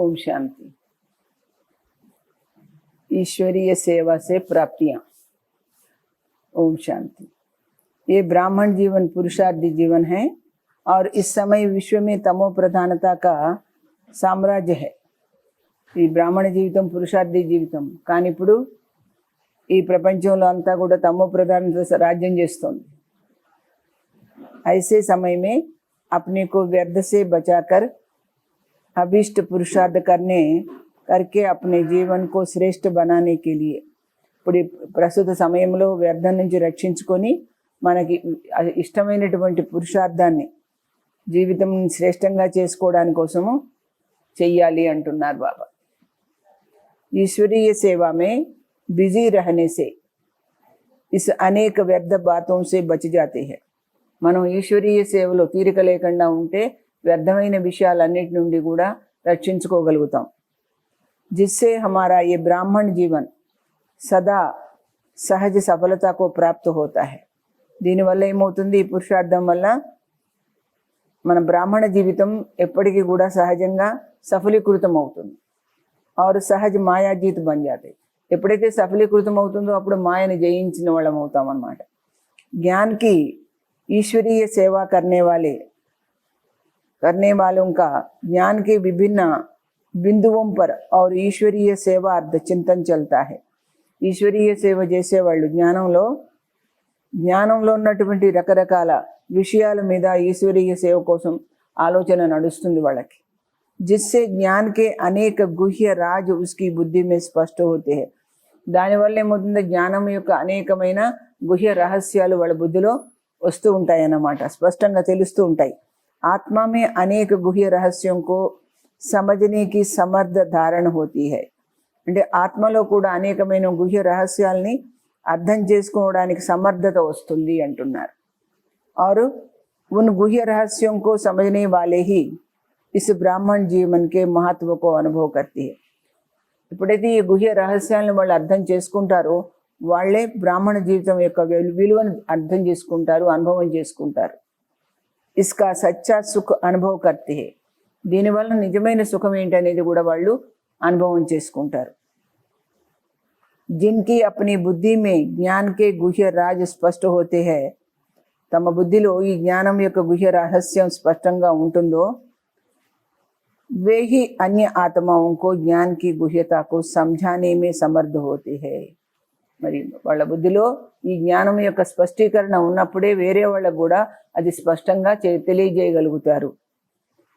ओम शांति। ईश्वरीय सेवा से प्राप्तियां। ओम शांति। ये ब्राह्मण जीवन पुरुषार्थी जीवन है और इस समय विश्व में तमो प्रधानता का साम्राज्य है। ఈ బ్రాహ్మణ జీవితం పురుషార్థి జీవితం, కానీ ఇప్పుడు ఈ ప్రపంచంలో అంతా కూడా తమో ప్రధానత రాజ్యం చేస్తుంది। ऐसे समय में अपने को व्यर्थ से बचाकर अभिष्ट पुरुषार्थ करके अपने जीवन को श्रेष्ठ बनाने के लिए ఇప్పుడు ప్రస్తుత సమయంలో వ్యర్థం నుంచి రక్షించుకొని మనకి ఇష్టమైనటువంటి పురుషార్థాన్ని జీవితం శ్రేష్టంగా చేసుకోవడానికి కోసము చెయ్యాలి అంటున్నారు బాబా। ईश्वरीय सेवा में बिजी रहने से इस अनेक व्यर्थ बातों से बच जाते हैं। మనం ఈశ్వరీయ సేవలో తీరిక లేకుండా ఉంటే వ్యర్థమైన విషయాలన్నిటి నుండి కూడా రక్షించుకోగలుగుతాం। जिससे हमारा ये ब्राह्मण जीवन सदा सहज सफलता को प्राप्त होता है। దీనివల్ల ఏమవుతుంది, ఈ పురుషార్థం వల్ల మన బ్రాహ్మణ జీవితం ఎప్పటికీ కూడా సహజంగా సఫలీకృతం అవుతుంది। और सहज मायाजीत बन जाते। ఎప్పుడైతే సఫలీకృతం అవుతుందో అప్పుడు మాయని జయించిన వాళ్ళం అవుతాం అన్నమాట। ज्ञान की ईश्वरीय सेवा करने वालों का ज्ञान के विभिन्न बिंदुओं पर और ईश्वरीय सेवा अर्थ चिंतन चलता है। ఈశ్వరీయ సేవ చేసే వాళ్ళు జ్ఞానంలో ఉన్నటువంటి రకరకాల విషయాల మీద ఈశ్వరీయ సేవ కోసం ఆలోచన నడుస్తుంది వాళ్ళకి। जिससे ज्ञान के अनेक गुह्य राज उसकी बुद्धि में स्पष्ट होते हैं। దానివల్ల ఏమవుతుంది, జ్ఞానం యొక్క అనేకమైన గుహ్య రహస్యాలు వాళ్ళ బుద్ధిలో వస్తూ ఉంటాయి అన్నమాట, స్పష్టంగా తెలుస్తూ ఉంటాయి। आत्मा में अनेक गुह्य रहस्यों को समझने की समर्थ धारण होती है। అంటే ఆత్మలో కూడా అనేకమైన గుహ్య రహస్యాల్ని అర్థం చేసుకోవడానికి సమర్థత వస్తుంది అంటున్నారు। और उन गुह्य रहस्यों को समझने वाले ही इस ब्राह्मण जीवन के महत्व को अनुभव करती है। ఎప్పుడైతే ఈ గుహ్య రహస్యాలను వాళ్ళు అర్థం చేసుకుంటారో వాళ్ళే బ్రాహ్మణ జీవితం యొక్క విలువను అర్థం చేసుకుంటారు, అనుభవం చేసుకుంటారు। इसका सच्चा सुख अनुभव करते हैं। దీనివల్ల నిజమైన సుఖం ఏంటనేది కూడా వాళ్ళు అనుభవం చేసుకుంటారు। जिनकी अपनी बुद्धि में ज्ञान के गुह्य राज स्पष्ट होते हैं, తమ బుద్ధిలో ఈ జ్ఞానం యొక్క గుహ్య రహస్యం స్పష్టంగా ఉంటుందో वे ही अन्य आत्माओं को ज्ञान की गुह्यता को समझाने में समर्थ होते हैं। మరి వాళ్ళ బుద్ధిలో ఈ జ్ఞానం యొక్క స్పష్టీకరణ ఉన్నప్పుడే వేరే వాళ్ళకు కూడా అది స్పష్టంగా తెలియజేయగలుగుతారు।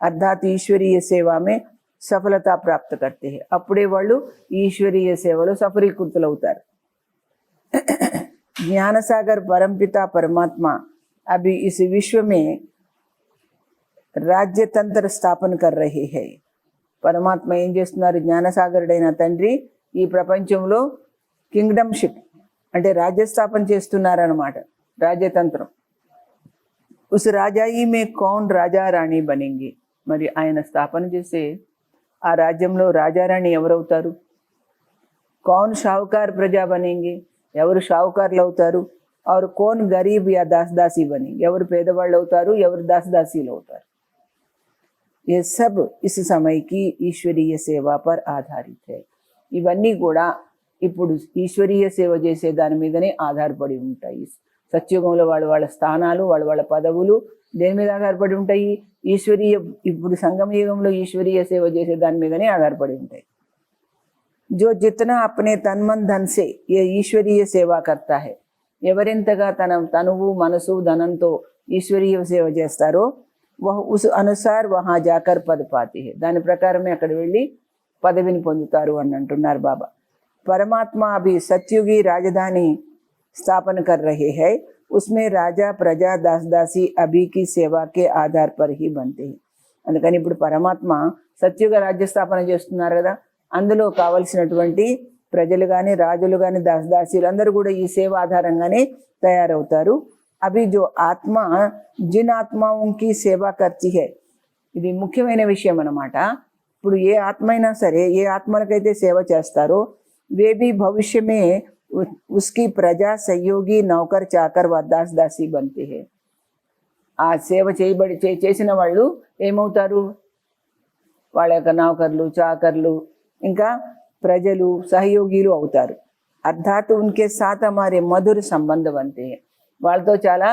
అర్థాత్ ఈశ్వరీయ సేవ మే సఫలత ప్రాప్త करते हैं। అప్పుడే వాళ్ళు ఈశ్వరీయ సేవలో సఫలీకృతులవుతారు। ज्ञान सागर परमपिता परमात्मा अभी इस विश्व में రాజ్యతంత్ర స్థాపన कर रहे हैं। పరమాత్మ ఏం చేస్తున్నారు, జ్ఞానసాగరుడైన తండ్రి ఈ ప్రపంచంలో కింగ్డమ్షిప్ అంటే రాజ్యస్థాపన చేస్తున్నారన్నమాట, రాజ్యతంత్రం। उस రాజాయి మే కౌన్ రాజా రాణి బనేంగే। మరి ఆయన స్థాపన చేసే ఆ రాజ్యంలో రాజారాణి ఎవరవుతారు? కౌన్ షావుకార్ ప్రజా బనేంగే, ఎవరు షావుకారులు అవుతారు? और कौन गरीब या दासदासी बनेंगे, ఎవరు పేదవాళ్ళు అవుతారు, ఎవరు దాసదాసీలు అవుతారు? ये सब इस समय की ఈశ్వరీయ సేవ पर आधारित है। ఇవన్నీ కూడా ఇప్పుడు ఈశ్వరీయ సేవ చేసే దాని మీదనే ఆధారపడి ఉంటాయి। సత్యుగంలో వాళ్ళ స్థానాలు వాళ్ళ పదవులు దేని మీద ఆధారపడి ఉంటాయి? ఈశ్వరీయ, ఇప్పుడు సంగమయుగంలో ఈశ్వరీయ సేవ చేసే దాని మీదనే ఆధారపడి ఉంటాయి। जो जितना अपने तन मन धन से ये ईश्वरीय सेवा करता है, ఎవరెంతగా తన తనువు మనసు ధనంతో ఈశ్వరీయ సేవ చేస్తారో वह उस अनुसार वहाँ जाकर पद पाती है। దాని ప్రకారమే అక్కడ వెళ్ళి పదవిని పొందుతారు అని అంటున్నారు బాబా। परमात्मा अभी सत्युगी राजधानी स्थापन कर रहे हैं। उसमें राजा प्रजा दास दासी अभी की सेवा के आधार पर ही बनते हैं। అందుకని ఇప్పుడు పరమాత్మ సత్యుగ రాజ్య స్థాపన చేస్తున్నారు కదా, అందులో కావలసినటువంటి ప్రజలు కానీ రాజులు కానీ దాసదాసీలు అందరూ కూడా ఈ సేవ ఆధారంగానే తయారవుతారు। అవి जो ఆత్మ जिन आत्माओं की सेवा करती है, ఇది ముఖ్యమైన విషయం అన్నమాట। ఇప్పుడు ఏ ఆత్మ అయినా సరే, ఏ ఆత్మలకైతే సేవ చేస్తారో वे भी भविष्य में उसकी प्रजा सहयोगी नौकर चाकर व दास दासी बनते हैं। ఆ సేవ చేసిన వాళ్ళు ఏమవుతారు? వాళ్ళ యొక్క నౌకర్లు, చాకర్లు, ఇంకా ప్రజలు, సహయోగిలు అవుతారు. అర్థాత్ ఉన్కే సాత్ హమారే మధుర సంబంధం అంటే వాళ్ళతో చాలా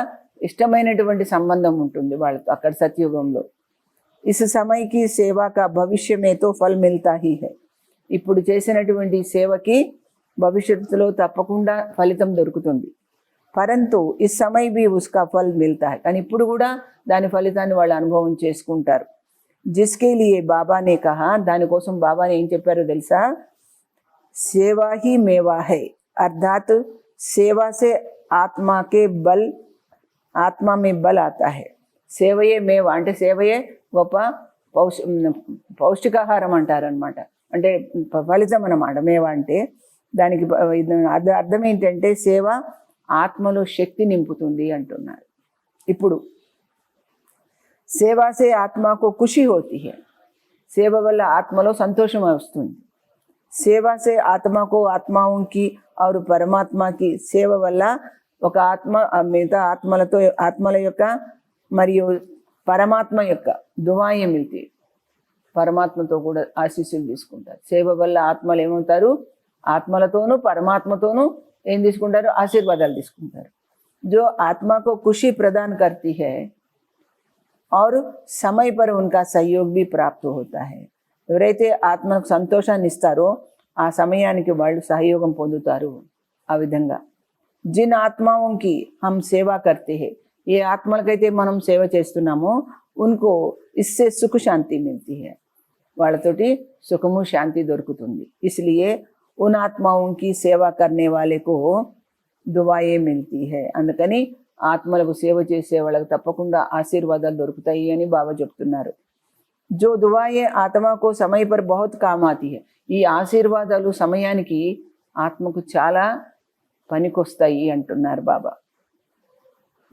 ఇష్టమైనటువంటి సంబంధం ఉంటుంది వాళ్ళతో అక్కడ సత్యుగంలో. ఇస్ సమయకి సేవాక భవిష్యమేతో ఫల్ మిల్తా హీ హై. ఇప్పుడు చేసినటువంటి సేవకి భవిష్యత్తులో తప్పకుండా ఫలితం దొరుకుతుంది. పరంతు ఈ సమయ బి ఉస్కా ఫల్ మిల్తా హై, కానీ ఇప్పుడు కూడా దాని ఫలితాన్ని వాళ్ళు అనుభవం చేసుకుంటారు. జిస్కే లియే బాబానే కహా, దానికోసం బాబానే ఏం చెప్పారో తెలుసా? సేవా హీ మేవా హై, అర్థాత్ సేవా సే ఆత్మాకే బల్, ఆత్మా మే బల్ ఆతా హై. సేవయే మేవ అంటే సేవయే గొప్ప పౌష్టికాహారం అంటారనమాట, అంటే ఫలితం అన్నమాట. మేవ అంటే దానికి అర్థం ఏంటంటే సేవ ఆత్మలో శక్తి నింపుతుంది అంటున్నారు. ఇప్పుడు సేవాసే ఆత్మకు ఖుషి హోతీ హై, సేవ వల్ల ఆత్మలో సంతోషం వస్తుంది. సేవాసే ఆత్మకు ఆత్మాకి और పరమాత్మకి, సేవ వల్ల ఒక ఆత్మ మిగతా ఆత్మల యొక్క మరియు పరమాత్మ యొక్క దువాయే మిల్తి, పరమాత్మతో కూడా ఆశీస్సులు తీసుకుంటారు. సేవ వల్ల ఆత్మలు ఏమవుతారు? ఆత్మలతోనూ పరమాత్మతోనూ ఏం తీసుకుంటారు? ఆశీర్వాదాలు తీసుకుంటారు. జో ఆత్మకు ఖుషి ప్రదాన్ కర్తీ హై और समय पर उनका सहयोग भी प्राप्त होता है. ఎవరైతే ఆత్మకు సంతోషాన్ని ఇస్తారో ఆ సమయానికి వాళ్ళు సహయోగం పొందుతారు. ఆ విధంగా జిన్ ఆత్మాకి హమ్ సేవా కర్తే హై, ఏ ఆత్మలకైతే మనం సేవ చేస్తున్నామో ఉన్కో ఇస్సే సుఖ శాంతి మిల్తీ హై, వాళ్ళతోటి సుఖము శాంతి దొరుకుతుంది. ఇస్లియే ఉన్ ఆత్మాకి సేవా కర్నే వాలేకో దువాయే మిల్తీ హై, అందుకని ఆత్మలకు సేవ చేసే వాళ్ళకి తప్పకుండా ఆశీర్వాదాలు దొరుకుతాయి అని బాబా చెప్తున్నారు. జో దువాయే ఆత్మకు సమయ పర్ బహుత్ కామ్ ఆతీ హై, ఈ ఆశీర్వాదాలు సమయానికి ఆత్మకు చాలా పనికొస్తాయి అంటున్నారు బాబా.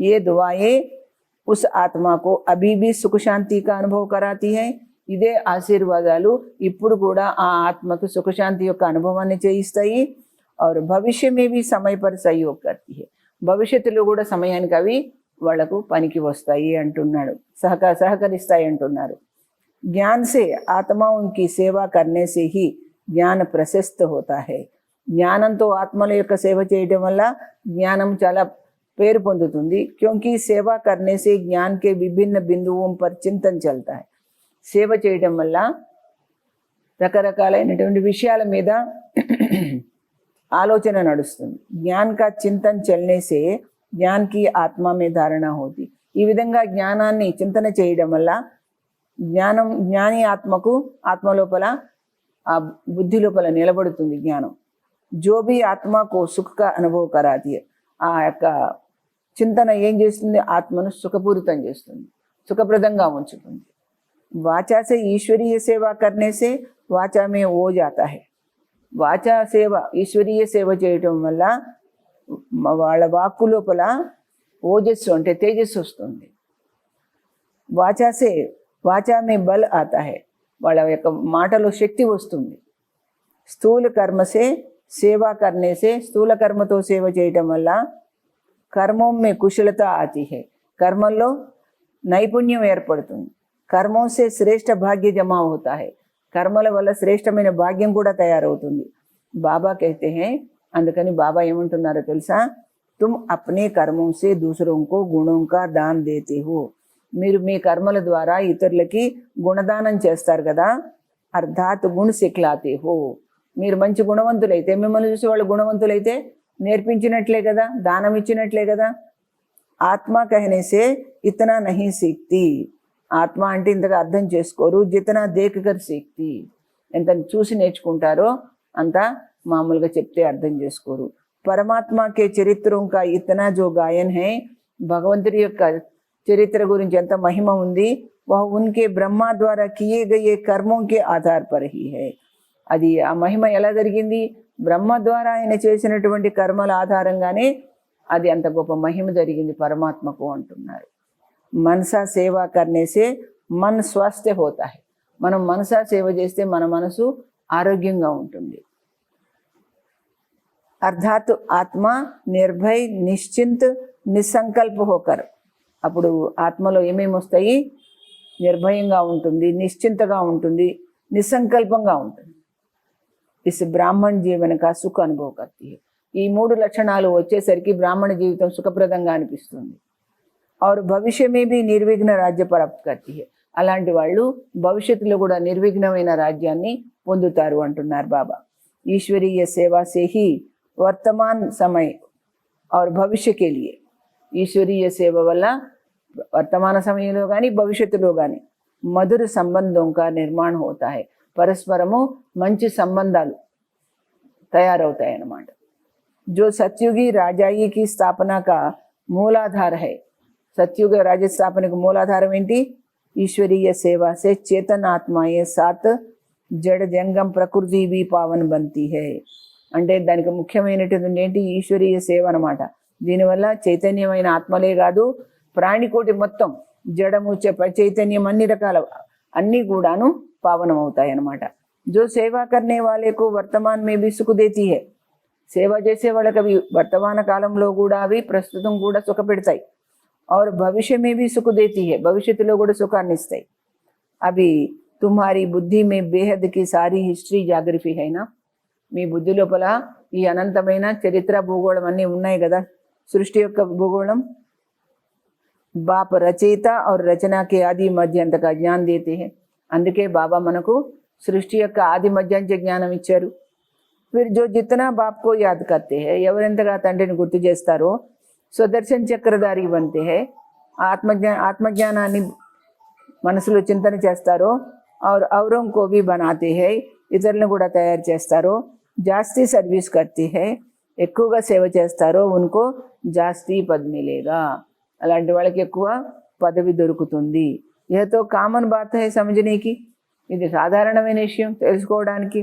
ఏ దువాయే ఉస్ ఆత్మకు అభీ భీ సుఖ శాంతి కా అనుభవ కరాతీ హై, ఇదే ఆశీర్వాదాలు ఇప్పుడు కూడా ఆ ఆత్మకు సుఖశాంతి యొక్క అనుభవాన్ని చేయిస్తాయి. और भविष्य में भी समय पर सहयोग करती है, భవిష్యత్తులో కూడా సమయానికి అవి వాళ్లకు పనికి వస్తాయి అంటున్నాడు, సహకరిస్తాయి అంటున్నారు. జ్ఞాన్ సే ఆత్మాకి సేవా కర్నే సే హీ జ్ఞాన ప్రశస్త హోతా హై, జ్ఞానంతో ఆత్మల యొక్క సేవ చేయడం వల్ల జ్ఞానం చాలా పేరు పొందుతుంది. క్యోంకి సేవా కర్నే సే జ్ఞాన్ కే విభిన్న బిందువుం పర్ చింతన చల్తా హై, సేవ చేయడం వల్ల రకరకాలైనటువంటి విషయాల మీద ఆలోచన నడుస్తుంది. జ్ఞాన్ కా చింతన చల్నే సే జ్ఞాన్ కి ఆత్మ మే ధారణ హోతి, ఈ విధంగా జ్ఞానాన్ని చింతన చేయడం వల్ల జ్ఞాని ఆత్మకు ఆత్మ లోపల ఆ బుద్ధి లోపల నిలబడుతుంది జ్ఞానం. జో భీ ఆత్మకు సుఖ అనుభవ కరాతి, ఆ యొక్క చింతన ఏం చేస్తుంది? ఆత్మను సుఖపూరితం చేస్తుంది, సుఖప్రదంగా ఉంచుతుంది. వాచా సే ఈశ్వరీయ సేవ కర్నే సే వాచా మే ఓ జాతా హై, వాచా సేవ ఈశ్వరీయ సేవ చేయటం వల్ల వాళ్ళ వాక్కు లోపల ఓజస్సు అంటే తేజస్సు వస్తుంది. వాచా మే బల్ ఆతా హై, వాళ్ళ యొక్క మాటలో శక్తి వస్తుంది. స్థూల కర్మసే సేవా కర్నేసే, స్థూల కర్మతో సేవ చేయటం వల్ల కర్మం మే కుశలత ఆతి హై, కర్మల్లో నైపుణ్యం ఏర్పడుతుంది. కర్మం సే శ్రేష్ఠ భాగ్య జమా హోతా హై, కర్మల వల్ల శ్రేష్టమైన భాగ్యం కూడా తయారవుతుంది. బాబా కైతే హై, అందుకని బాబా ఏమంటున్నారో తెలుసా? తుమ్ అప్నే కర్మం సే దూసరోంకో గుణం కా దాన్ దేతే హో, మీరు మీ కర్మల ద్వారా ఇతరులకి గుణదానం చేస్తారు కదా. అర్థాత్ గుణ సిఖలాతే హో, మీరు మంచి గుణవంతులైతే, మిమ్మల్ని చూసి వాళ్ళు గుణవంతులైతే నేర్పించినట్లే కదా, దానం ఇచ్చినట్లే కదా. ఆత్మ కహనేసే ఇతనా నహీ సీక్తి, ఆత్మ అంటే ఇంతగా అర్థం చేసుకోరు. జితనా దేకర్ సీక్తి, ఎంత చూసి నేర్చుకుంటారో అంత మామూలుగా చెప్తే అర్థం చేసుకోరు. పరమాత్మకే చరిత్రం కా ఇతనా జో గాయన్ హై, భగవంతుడి యొక్క చరిత్ర గురించి ఎంత మహిమ ఉంది. వహ ఉన్కే బ్రహ్మ ద్వారా కియే గయే కర్మోం కే ఆధార్ పర్ హీ హై, అది ఆ మహిమ ఎలా జరిగింది? బ్రహ్మ ద్వారా ఆయన చేసినటువంటి కర్మల ఆధారంగానే అది అంత గొప్ప మహిమ జరిగింది పరమాత్మకు అంటున్నారు. మనసా సేవా కర్నేసే మన్ స్వాస్థ్య హోతా హై, మనం మనసా సేవ చేస్తే మన మనసు ఆరోగ్యంగా ఉంటుంది. అర్థాత్ ఆత్మ నిర్భయ్ నిశ్చింత్ నిస్సంకల్ప హోకర్, అప్పుడు ఆత్మలో ఏమేమి వస్తాయి? నిర్భయంగా ఉంటుంది, నిశ్చింతగా ఉంటుంది, నిస్సంకల్పంగా ఉంటుంది. ఇస్ బ్రాహ్మణ్ జీవన కా సుఖ అనుభవ కర్తీ హై. ఈ 3 లక్షణాలు వచ్చేసరికి బ్రాహ్మణ జీవితం సుఖప్రదంగా అనిపిస్తుంది. और भविष्य में भी నిర్విఘ్న రాజ్య ప్రాప్తి కర్తీ హై. అలాంటి వాళ్ళు భవిష్యత్తులో కూడా నిర్విఘ్నమైన రాజ్యాన్ని పొందుతారు అంటున్నారు బాబా. ఈశ్వరీయ సేవా సే హీ వర్తమాన్ సమయ और భవిష్య के लिए ఈశ్వరీయ సేవ వల్ల వర్తమాన సమయంలో కానీ భవిష్యత్తులో కానీ మధుర సంబంధం కా నిర్మాణ హోతా హై. పరస్పరము మంచి సంబంధాలు తయారవుతాయి అన్నమాట. जो सतयुगी राजाई की स्थापना का मूलाधार है. सतयुग राज्य स्थापना का मूलाधाరం ఏంటి? ఈశ్వరీయ సేవ से चेतन आत्माएं साथ जड़ जंगम प्रकृति भी पावन बनती है. అంటే దానికి ముఖ్యమైనటువంటి ఏంటి? ఈశ్వరీయ సేవ అన్నమాట. దీనివల్ల చైతన్యమైన ఆత్మలే కాదు, ప్రాణికోటి మొత్తం జడము చైతన్యం అన్ని రకాల అన్నీ కూడాను పావనం అవుతాయి అన్నమాట. जो सेवा करने वाले को वर्तमान में भी सुख देती है. సేవ చేసే వాళ్ళకి అవి వర్తమాన కాలంలో కూడా అవి ప్రస్తుతం కూడా సుఖ పెడతాయి. और भविष्य में भी सुख देती है. భవిష్యత్తులో కూడా సుఖాన్ని ఇస్తాయి. అవి తుమ్హారీ బుద్ధి మే బేహద్ కి సారీ హిస్టరీ జాగ్రఫీ అయినా, మీ బుద్ధి లోపల ఈ అనంతమైన చరిత్ర భూగోళం అన్నీ ఉన్నాయి కదా, సృష్టి యొక్క భూగోళం. బాప్ రచయిత और రచన के ఆది మధ్య అంత का జ్ఞాన్ देते हैं. అందుకే బాబా మనకు సృష్టి యొక్క ఆది మధ్యాంచ జ్ఞానం ఇచ్చారు. फिर जो जितना बाप को याद करते हैं, ఎవరెంతగా తండ్రిని గుర్తు చేస్తారో స్వదర్శన్ చక్రధారి बनते हैं. ఆత్మజ్ఞానాన్ని మనసులో చింతన చేస్తారో और औरों को भी बनाते हैं. ఇతరులను కూడా తయారు చేస్తారో. జాస్తి సర్వీస్ करते हैं. ఎక్కువగా సేవ చేస్తారో ఉनको జాస్తి పద్ మిలేగా. అలాంటి వాళ్ళకి ఎక్కువ పదవి దొరుకుతుంది. यह तो కామన్ బాత్ है समझने की. ఇది సాధారణమైన విషయం తెలుసుకోవడానికి.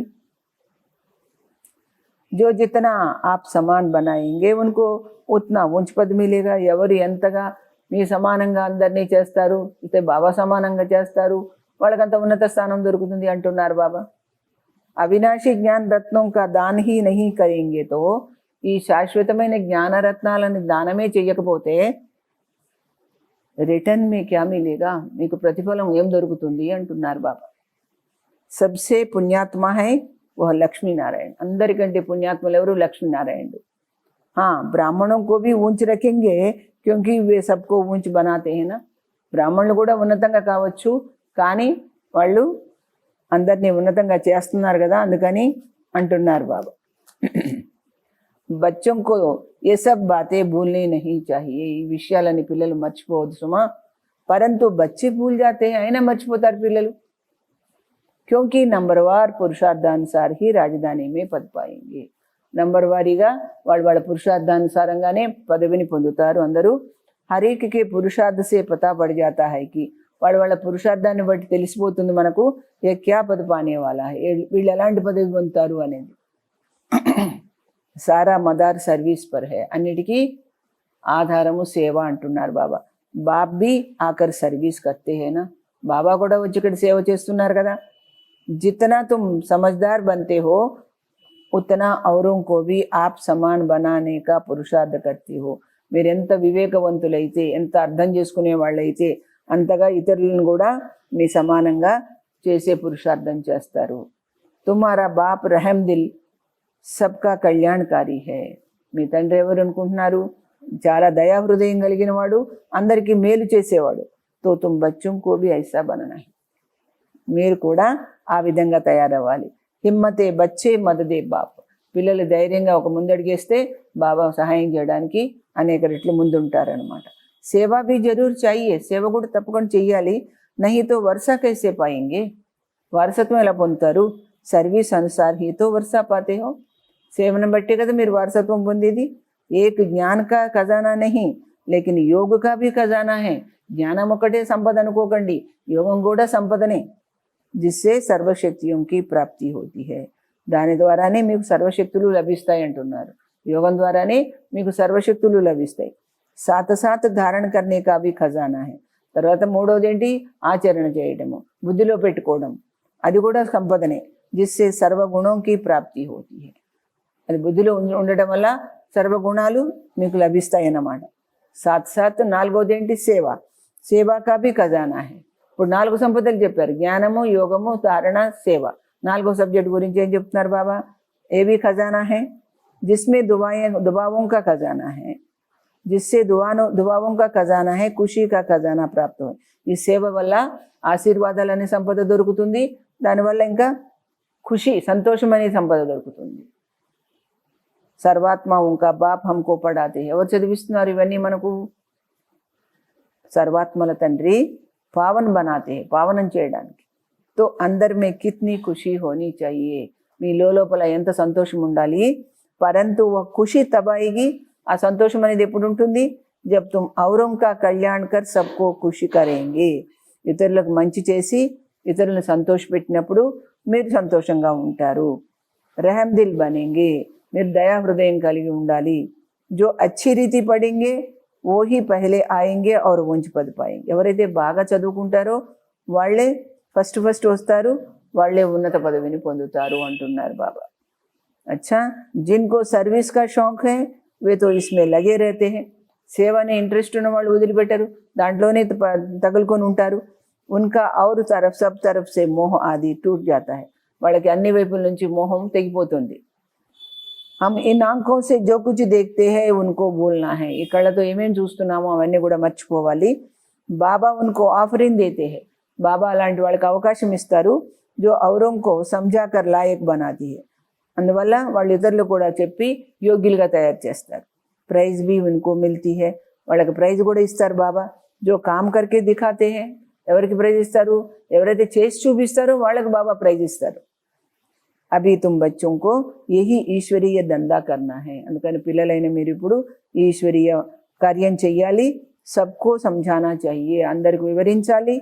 जो जितना आप समान बनाएंगे उनको उतना ऊंच पद मिलेगा. ఎవరు ఎంతగా మీ సమానంగా అందరినీ చేస్తారు, అయితే బాబా సమానంగా చేస్తారు, వాళ్ళకంత ఉన్నత స్థానం దొరుకుతుంది అంటున్నారు బాబా. అవినాశి జ్ఞాన రత్నం కా దాన్ హీ నహీ కరేంగే తో, ఈ శాశ్వతమైన జ్ఞానరత్నాలను దానమే చెయ్యకపోతే రిటర్న్ మే క్యా మిలేగా, మీకు ప్రతిఫలం ఏం దొరుకుతుంది అంటున్నారు బాబా. సబ్సే పుణ్యాత్మ హై वह लक्ष्मी नारायण. అందరికంటే పుణ్యాత్మలు ఎవరు? లక్ష్మీనారాయణుడు. हाँ, బ్రాహ్మణों को भी ऊंच रखेंगे क्योंकि वे सबको ऊंच बनाते हैं ना. బ్రాహ్మణులు కూడా ఉన్నతంగా కావచ్చు, కానీ వాళ్ళు అందరినీ ఉన్నతంగా చేస్తున్నారు కదా, అందుకని అంటున్నారు బాబా. बच्चों को ये सब बातें भूलनी नहीं चाहिए. ఈ విషయాలని పిల్లలు మర్చిపోవద్దు సుమా. परंतु बच्चे भूल जाते हैं, అయినా మర్చిపోతారు పిల్లలు. क्योंकि नंबरवार పురుషార్థానుసార్ ही రాజధాని में పద్ పాయింగే. నంబర్ వారీగా వాళ్ళ పురుషార్థానుసారంగానే పదవిని పొందుతారు అందరూ. హరేక్కి పురుషార్థ సే పతా పడి జాతా హై కి, వాళ్ళ పురుషార్థాన్ని బట్టి తెలిసిపోతుంది మనకు ఏ క్యా పద పానే వాళ్ళ, వీళ్ళు ఎలాంటి పదవి పొందుతారు అనేది. సారా మదార్ సర్వీస్ పర్ హై. అన్నిటికీ ఆధారము సేవ అంటున్నారు బాబా. బాప్ బి ఆకర్ సర్వీస్ కర్తే హేనా. బాబా కూడా వచ్చి ఇక్కడ సేవ చేస్తున్నారు కదా. जितना तुम समझदार बनते हो उतना औरों को भी आप समान बनाने का पुरुषार्थ करती हो. మీరు ఎంత వివేకవంతులైతే, ఎంత అర్థం చేసుకునే వాళ్ళైతే అంతగా ఇతరులను కూడా మీ సమానంగా చేసే పురుషార్థం చేస్తారు. తుమారా బాప్ రహమ్ దిల్ సబ్కా కళ్యాణకారి హై. మీ తండ్రి ఎవరు అనుకుంటున్నారు? చాలా దయా హృదయం కలిగిన వాడు, అందరికీ మేలు చేసేవాడు. తో తుమ్ బచ్చోं को भी ऐसा बनना है. మీరు కూడా ఆ విధంగా తయారవ్వాలి. హిమ్మతే బచ్చే మదదే బాప్. పిల్లలు ధైర్యంగా ఒక ముందడిగేస్తే బాబా సహాయం చేయడానికి అనేక రెట్లు ముందుంటారనమాట. సేవా భీ జరూర్ చాహియే. సేవ కూడా తప్పకుండా చెయ్యాలి. నహీ తో వర్షా కైసే పాయింగే. వారసత్వం ఎలా పొందుతారు? సర్వీస్ అనుసార్ హీ తో వర్షా పాతే హో. సేవను బట్టే కదా మీరు వారసత్వం పొందేది. ఏక్ జ్ఞాన్ కా ఖజానా నహీ లేకిన్ యోగ కా భీ ఖజానా హై. జ్ఞానం ఒకటే సంపద అనుకోకండి, యోగం కూడా సంపదనే. जिससे सर्वशक्तियों की प्राप्ति होती है. దాని ద్వారానే మీకు సర్వశక్తులు లభిస్తాయి అంటున్నారు. యోగం ద్వారానే మీకు సర్వశక్తులు లభిస్తాయి. సాత్ సాత్ ధారణ కర్నే కా భీ ఖజానా హై. తర్వాత మూడోది ఏంటి? ఆచరణ చేయటము, బుద్ధిలో పెట్టుకోవడం, అది కూడా సంపదనే. జిస్సే సర్వగుణం కి ప్రాప్తి హోతీ హై. అది బుద్ధిలో ఉండటం వల్ల సర్వగుణాలు మీకు లభిస్తాయి అన్నమాట. సాత్ సాత్ నాలుగోది ఏంటి? సేవ. సేవా కా భీ ఖజానా హై. ఇప్పుడు 4 సంపదలు చెప్పారు, జ్ఞానము, యోగము, ధారణ, సేవ. 4వ సబ్జెక్ట్ గురించి ఏం చెప్తున్నారు బాబా? ఏ भी खजाना है जिसमें दुआओं का खजाना है, जिससे दुआओं का खजाना है, ఖుషీ का ఖజానా ప్రాప్త हो. ఈ సేవ వల్ల ఆశీర్వాదాలు అనే సంపద దొరుకుతుంది, దానివల్ల ఇంకా ఖుషి, సంతోషం అనే సంపద దొరుకుతుంది. సర్వాత్మ ఉన్కా బాప్ హమ్కో పడాతే. ఎవరు చదివిస్తున్నారు ఇవన్నీ మనకు? సర్వాత్మల తండ్రి పావన్ బనాతే, పావనం చేయడానికి. తో అందర్ మే కిత్నీ ఖుషీ హోనీ చాహియే, మీ లోపల ఎంత సంతోషం ఉండాలి. పరంతు ఓ ఖుషీ తబ్ ఆయేగి, ఆ సంతోషం అనేది ఎప్పుడు ఉంటుంది? జబ్ తుమ్ ఔరోం కా కళ్యాణ్ కర్ సబ్కో ఖుషి కరేంగే, ఇతరులకు మంచి చేసి ఇతరులను సంతోషపెట్టినప్పుడు మీరు సంతోషంగా ఉంటారు. రెహమ్ దిల్ బనేంగే, మీరు దయా హృదయం కలిగి ఉండాలి. జో అచ్చి రీతి పడేంగే ఓహి పహలే ఆయేంగే ఔర్ ఊంచ్ పద్ పాయేంగే. ఎవరైతే బాగా చదువుకుంటారో వాళ్ళే ఫస్ట్ వస్తారు, వాళ్ళే ఉన్నత పదవిని పొందుతారు అంటున్నారు బాబా. అచ్చా, జిన్కో సర్వీస్ కా షౌక్ హై వే తో ఇస్మే లగే రహతే హై. సేవ అనే ఇంట్రెస్ట్ ఉన్న వాళ్ళు వదిలిపెట్టరు, దాంట్లోనే తగులుకొని ఉంటారు. ఉన్కా ఔర్ సబ్ తరఫ్ సే మోహ ఆది టూట్ జాతా హై, వాళ్ళకి అన్ని వైపుల నుంచి మోహం తెగిపోతుంది. हम इन आंखों से जो कुछ देखते हैं उनको बोलना है. ఈ కళ్ళతో ఏమేమి చూస్తున్నామో అవన్నీ కూడా మర్చిపోవాలి. బాబా ఉनको ఆఫరింగ్ దేతే హై, బాబా అలాంటి వాళ్ళకి అవకాశం ఇస్తారు. जो औरों को समझाकर लायक बनाती है, అందువల్ల వాళ్ళు ఇతరులు కూడా చెప్పి యోగ్యులుగా తయారు చేస్తారు. ప్రైజ్ भी उनको मिलती है, వాళ్ళకి ప్రైజ్ కూడా ఇస్తారు బాబా. जो काम करके दिखाते हैं, ఎవరికి ప్రైజ్ ఇస్తారు? ఎవరైతే చేసి చూపిస్తారో వాళ్ళకి బాబా ప్రైజ్ ఇస్తారు. అభి తుమ్ బచ్చోं को यही ఈశ్వరీయ దందా కర్నా హై. అందుకని పిల్లలైన మీరు ఇప్పుడు ఈశ్వరీయ కార్యం చెయ్యాలి. సబ్కో సమझाना चाहिए, అందరికి వివరించాలి.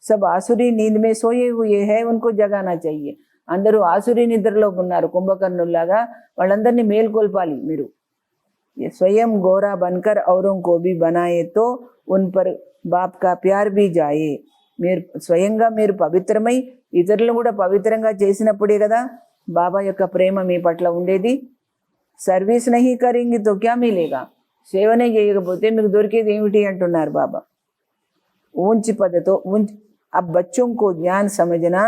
సబ్ ఆసురీ నీంద్ మే సోయే హుయే హై ఉన్కో జగానా चाहिए. అందరూ ఆసురీ నిద్రలో ఉన్నారు కుంభకర్ణుల్లాగా, వాళ్ళందరినీ మేల్కొల్పాలి మీరు. స్వయం గోరా బన్కర్ ఔరోं को भी बनाए तो उन पर बाप का प्यार भी जाए. మీరు స్వయంగా మీరు పవిత్రమై ఇతరులను కూడా పవిత్రంగా చేసినప్పుడే కదా బాబా యొక్క ప్రేమ మీ పట్ల ఉండేది. సర్వీస్ నహీ కరేంగి తో క్యా మిలేగా, సేవనే చేయకపోతే మీకు దొరికేది ఏమిటి అంటున్నారు బాబా. ऊंच पद तो ऊंच. अब बच्चों को ज्ञान समझना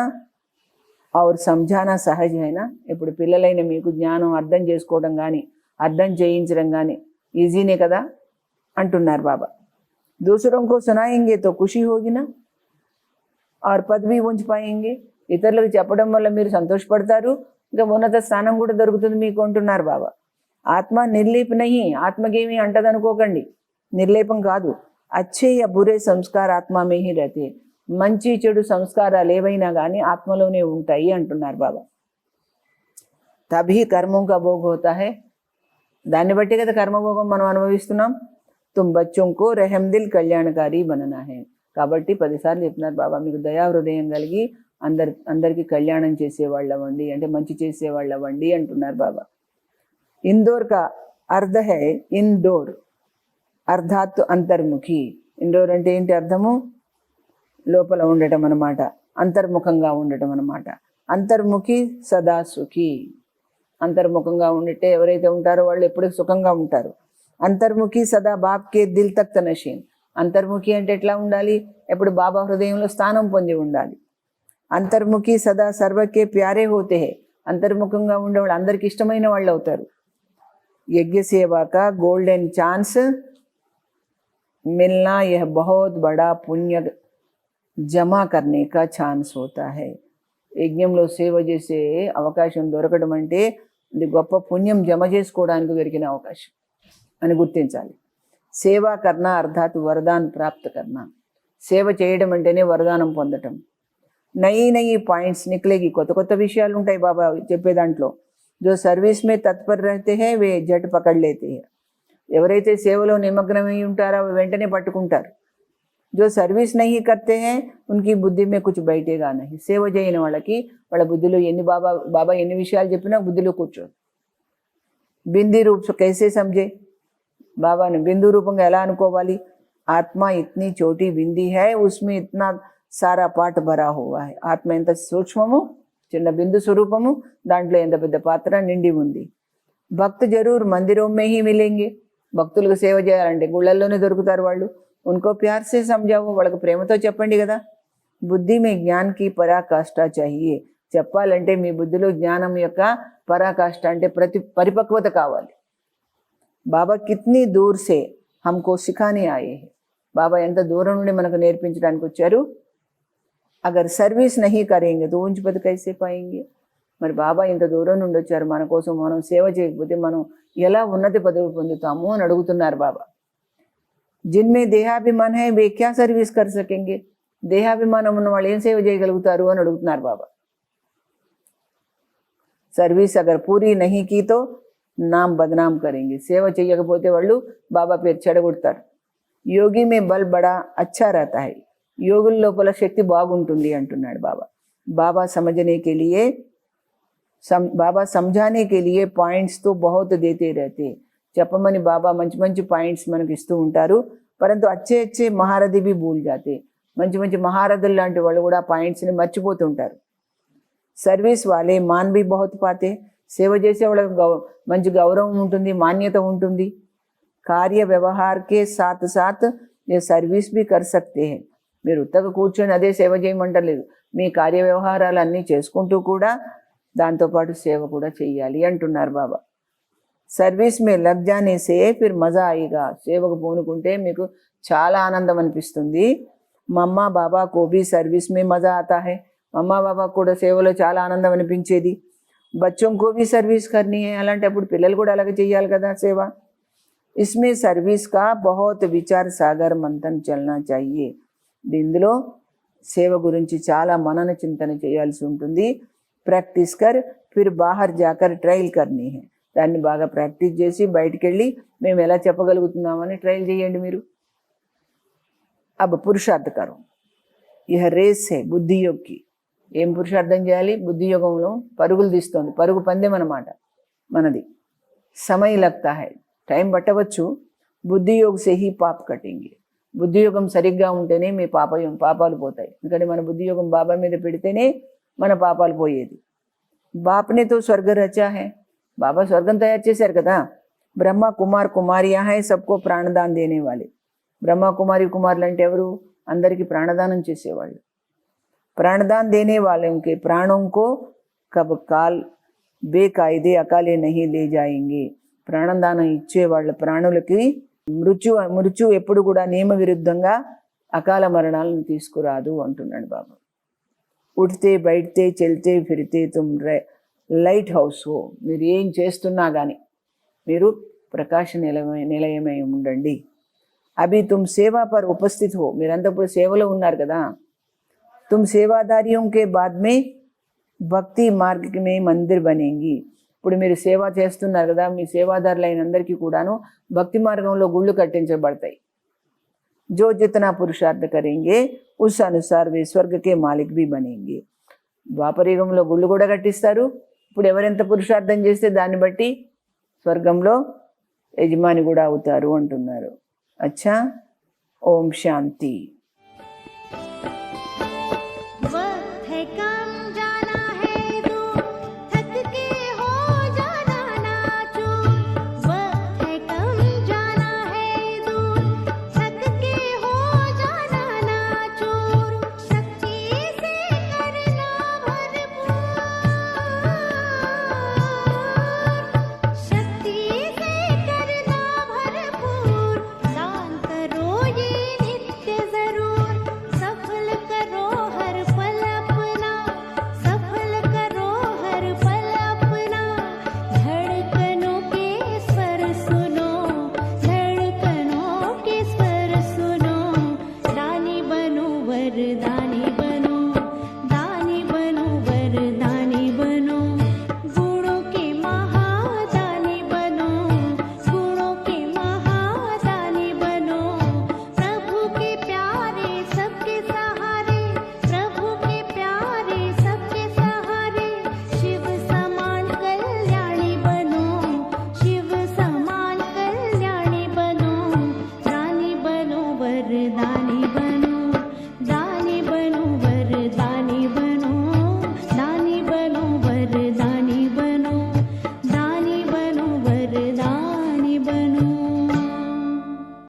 और समझाना सहज है ना. ఇప్పుడు పిల్లలైన మీకు జ్ఞానం అర్థం చేసుకోవడం కానీ అర్థం చేయించడం కానీ ఈజీనే కదా అంటున్నారు బాబా. दूसरों को सुनाएंगे तो खुशी होगी ना और पद भी ऊंच पाएंगे. ఇతరులకు చెప్పడం వల్ల మీరు సంతోషపడతారు, ఇంకా ఉన్నత స్థానం కూడా దొరుకుతుంది మీకు అంటున్నారు బాబా. ఆత్మ నిర్లేప నహి, ఆత్మకేమీ అంటదనుకోకండి, నిర్లేపం కాదు. అచ్చే యా బురే సంస్కార్ ఆత్మ మే హీ రహతే, మంచి చెడు సంస్కారాలు ఏవైనా కానీ ఆత్మలోనే ఉంటాయి అంటున్నారు బాబా. తభీ కర్మం కా భోగ్ హోతా హై, దాన్ని బట్టి కదా కర్మభోగం మనం అనుభవిస్తున్నాం. తుమ్ బచ్చోं को रहम दिल కళ్యాణకారి బననా హై. కాబట్టి 10 సార్లు చెప్తున్నారు బాబా, మీకు దయా హృదయం కలిగి అందరికీ కళ్యాణం చేసేవాళ్ళు అవ్వండి, అంటే మంచి చేసేవాళ్ళు అవ్వండి అంటున్నారు బాబా. ఇందోర్ కా అర్ధ హై ఇండోర్, అర్ధాత్ అంతర్ముఖి. ఇండోర్ అంటే ఏంటి అర్థము? లోపల ఉండటం అన్నమాట, అంతర్ముఖంగా ఉండటం అన్నమాట. అంతర్ముఖి సదా సుఖి. అంతర్ముఖంగా ఉండితే ఎవరైతే ఉంటారో వాళ్ళు ఎప్పుడు సుఖంగా ఉంటారు. అంతర్ముఖి సదా బాప్కే దిల్ తక్త నషీన్. అంతర్ముఖి అంటే ఎట్లా ఉండాలి? ఎప్పుడు బాబా హృదయంలో స్థానం పొంది ఉండాలి. అంతర్ముఖి సదా సర్వకే ప్యారే హోతే హై. అంతర్ముఖంగా ఉండేవాళ్ళు అందరికి ఇష్టమైన వాళ్ళు అవుతారు. యజ్ఞ సేవ కా గోల్డెన్ ఛాన్స్ मिलना यह बहुत बड़ा पुण्य జమా करने का ఛాన్స్ होता है. యజ్ఞంలో సేవ చేసే అవకాశం దొరకడం అంటే ఇది గొప్ప పుణ్యం జమ చేసుకోవడానికి దొరికిన అవకాశం అని గుర్తించాలి. సేవా కర్నా అర్థాత్ వరదాన్ ప్రాప్త కర్నా. సేవ చేయడం అంటేనే వరదానం పొందటం. నయి పాయింట్స్ నిక్లేగి, కొత్త కొత్త విషయాలు ఉంటాయి బాబా చెప్పే దాంట్లో. जो सर्विस में तत्पर रहते हैं वे झट पकड़ लेते हैं. ఎవరైతే సేవలో నిమగ్నమై ఉంటారో వెంటనే పట్టుకుంటారు. जो सर्विस नहीं करते हैं उनकी बुद्धि में कुछ बैठेगा नहीं. సేవ చేయని వాళ్ళకి వాళ్ళ బుద్ధిలో బాబా ఎన్ని విషయాలు చెప్పినా బుద్ధిలో కూర్చోదు. బింది రూప్ कैसे समझे, బాబాను బిందు రూపంగా ఎలా అనుకోవాలి? ఆత్మ ఇత్ని చోటి బింది హై, ఉస్మే ఇత్నా సారా పాట భరా హువా హై. ఆత్మ ఎంత సూక్ష్మము, చిన్న బిందు స్వరూపము, దాంట్లో ఎంత పెద్ద పాత్ర నిండి ఉంది. భక్త్ జరూర్ మందిరం మే హీ మిలేంగే. భక్తులకు సేవ చేయాలంటే గుళ్ళల్లోనే దొరుకుతారు వాళ్ళు. ఉన్కో ప్యార్ సే సమझाओ, వాళ్ళకి ప్రేమతో చెప్పండి కదా. బుద్ధి మే జ్ఞాన్ కి పరాకాష్ఠ చాహియే. చెప్పాలంటే మీ బుద్ధిలో జ్ఞానం యొక్క పరాకాష్ఠ అంటే పరిపక్వత కావాలి. బాబా కిత్నీ దూర్ సే హమ్కో సిఖానే ఆయే హై. బాబా ఎంత దూరం నుండి మనకు నేర్పించడానికి వచ్చారు. అగర్ సర్వీస్ నహీ కరేంగే తో ఊంచ్ పద్ కైసే పాయేంగే. మరి బాబా ఇంత దూరం నుండి వచ్చారు మన కోసం, మనం సేవ చేయకపోతే మనం ఎలా ఉన్నతి పదవి పొందుతాము అని అడుగుతున్నారు బాబా. జిన్మే దేహాభిమాన్ హై వే క్యా సర్వీస్ కర్ సకేంగే. దేహాభిమానం ఉన్న వాళ్ళు ఏం సేవ చేయగలుగుతారు అని అడుగుతున్నారు బాబా. సర్వీస్ అగర్ పూరీ నహీ కీ తో నామ్ బద్నామ్ కరేంగే. సేవ చేయకపోతే వాళ్ళు బాబా పేరు చెడగొడతారు. యోగి మే బల్ బడా అచ్చా రహతా హై. యోగుల లోపల శక్తి బాగుంటుంది అంటున్నాడు బాబా. బాబా సమझाने के लिए పాయింట్స్ తో బహుత్ దేతే रहते. చెప్పమని బాబా మంచి మంచి పాయింట్స్ మనకి ఇస్తూ ఉంటారు. పరంతు అచ్చే మహారథి भी भूल जाते. మంచి మంచి మహారథులు లాంటి వాళ్ళు కూడా పాయింట్స్ని మర్చిపోతుంటారు. సర్వీస్ వాలే మాన్ भी बहुत पाते. సేవ చేసే వాళ్ళకి మంచి గౌరవం ఉంటుంది, మాన్యత ఉంటుంది. కార్య వ్యవహార్కే సాత్ సాత్ ये सर्विस भी कर सकते हैं. మీరు ఉత్తగా కూర్చొని అదే సేవ చేయమంటలేదు. మీ కార్య వ్యవహారాలు అన్నీ చేసుకుంటూ కూడా దాంతోపాటు సేవ కూడా చెయ్యాలి అంటున్నారు బాబా. సర్వీస్ మే లగ్ జానే సే ఫిర్ మజా ఆయేగా. సేవకు పూనుకుంటే మీకు చాలా ఆనందం అనిపిస్తుంది. మమ్మా బాబా కో భీ సర్వీస్ మే మజా ఆతా హై. మమ్మా బాబా కూడా సేవలో చాలా ఆనందం అనిపించేది. బచ్చోం కో భీ సర్వీస్ కర్నీ హై. అలాంటప్పుడు పిల్లలు కూడా అలాగే చెయ్యాలి కదా సేవ. ఇస్మే సర్వీస్ కా బహుత్ విచార్ సాగర్ మంథన్ చల్నా చాహియే. ఇందులో సేవ గురించి చాలా మనన చింతన చేయాల్సి ఉంటుంది. ప్రాక్టీస్ కర్ ఫిర్ బాహర్ జాకర్ ట్రయల్ కర్నీ హై. దాన్ని బాగా ప్రాక్టీస్ చేసి బయటికి వెళ్ళి మేము ఎలా చెప్పగలుగుతున్నామని ట్రయల్ చేయండి మీరు. అబ్ పురుషార్థ కరో. ఇహ రేస్ హై బుద్ధి యోగ్కి. ఏం పురుషార్థం చేయాలి? బుద్ధి యోగంలో పరుగులు తీస్తోంది, పరుగు పందెం అన్నమాట మనది. సమయ లగ్తా హై, టైం పట్టవచ్చు. బుద్ధి యోగ సే హీ పాప్ కటింగే. బుద్ధి యోగం సరిగ్గా ఉంటేనే మీ పాపాలు పోతాయి. ఎందుకంటే మన బుద్ధి యోగం బాబా మీద పెడితేనే మన పాపాలు పోయేది. బాప్నే తో స్వర్గ రచా హై. బాబా స్వర్గం తయారు చేశారు కదా. బ్రహ్మ కుమార్ కుమారియా హై సబ్కో ప్రాణదాన్ దేనే వాలే. బ్రహ్మ కుమారి కుమారులు అంటే ఎవరు? అందరికీ ప్రాణదానం చేసేవాళ్ళు. ప్రాణదాన్ దేనే వాళ్ళకి ప్రాణం కో కబ్ కాల్ బేకాయిదే అకాలే నహీ లే జాయింగే. ప్రాణదానం ఇచ్చే వాళ్ళ ప్రాణులకి మృత్యు ఎప్పుడు కూడా నియమ విరుద్ధంగా అకాల మరణాలను తీసుకురాదు అంటున్నాడు బాబా. ఉఠతే బయటతే చెల్తే ఫిరితే తుమ్ లైట్ హౌస్ హో. మీరు ఏం చేస్తున్నా కానీ మీరు ప్రకాశ నిలయమై ఉండండి. అభి తుమ్ సేవా పర్ ఉపస్థిత్ హో. మీరంతా ఇప్పుడు సేవలో ఉన్నారు కదా. తుమ్ సేవాదారియోం కే బాద్ మే భక్తి మార్గ మే మందిర్ బనేంగి. ఇప్పుడు మీరు సేవ చేస్తున్నారు కదా, మీ సేవాదారులైన అందరికీ కూడాను భక్తి మార్గంలో గుళ్ళు కట్టించబడతాయి. जो जितना पुरुषार्थ करेंगे उस अनुसार वे स्वर्ग के मालिक भी बनेंगे. ద్వాపరయుగంలో గుళ్ళు కూడా కట్టిస్తారు. ఇప్పుడు ఎవరెంత పురుషార్థం చేస్తే దాన్ని బట్టి స్వర్గంలో యజమాని కూడా అవుతారు అంటున్నారు. అచ్చా, ఓం శాంతి.